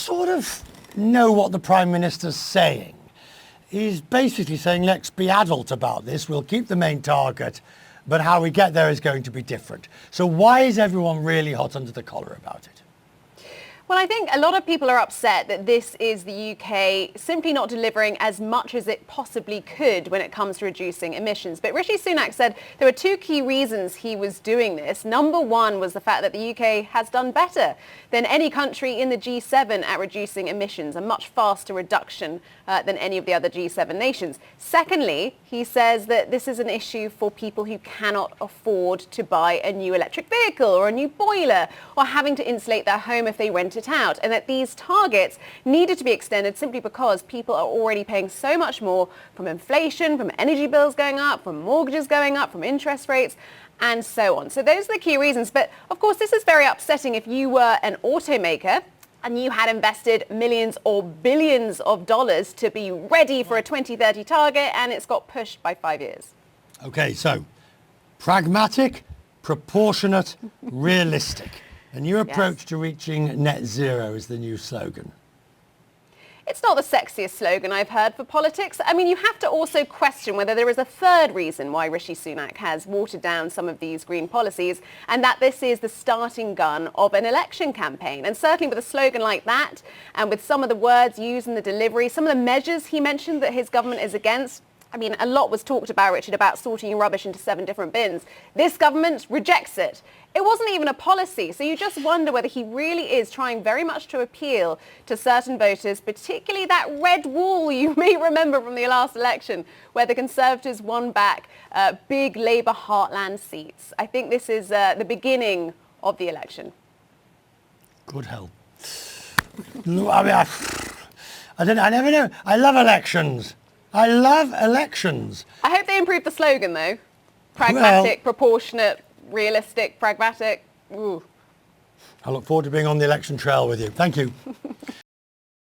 sort of know what the Prime Minister's saying. He's basically saying, let's be adult about this. We'll keep the main target, but how we get there is going to be different. So why is everyone really hot under the collar about it? Well, I think a lot of people are upset that this is the UK simply not delivering as much as it possibly could when it comes to reducing emissions. But Rishi Sunak said there were two key reasons he was doing this. Number one was the fact that the UK has done better than any country in the G7 at reducing emissions, a much faster reduction than any of the other G7 nations. Secondly, he says that this is an issue for people who cannot afford to buy a new electric vehicle or a new boiler or having to insulate their home if they rent it out, and that these targets needed to be extended simply because people are already paying so much more from inflation, from energy bills going up, from mortgages going up, from interest rates, and so on. So those are the key reasons. But of course, this is very upsetting if you were an automaker and you had invested millions or billions of dollars to be ready for a 2030 target and it's got pushed by 5 years. Okay, so pragmatic, proportionate, realistic. A new approach to reaching net zero is the new slogan. It's not the sexiest slogan I've heard for politics. I mean, you have to also question whether there is a third reason why Rishi Sunak has watered down some of these green policies, and that this is the starting gun of an election campaign. And certainly with a slogan like that, and with some of the words used in the delivery, some of the measures he mentioned that his government is against, I mean, a lot was talked about, Richard, about sorting rubbish into 7 different bins. This government rejects it. It wasn't even a policy. So you just wonder whether he really is trying very much to appeal to certain voters, particularly that red wall you may remember from the last election, where the Conservatives won back big Labour heartland seats. I think this is the beginning of the election. Good hell. I mean, I never know. I love elections. I love elections. I hope they improve the slogan, though. Pragmatic, proportionate, realistic, pragmatic. Ooh. I look forward to being on the election trail with you. Thank you.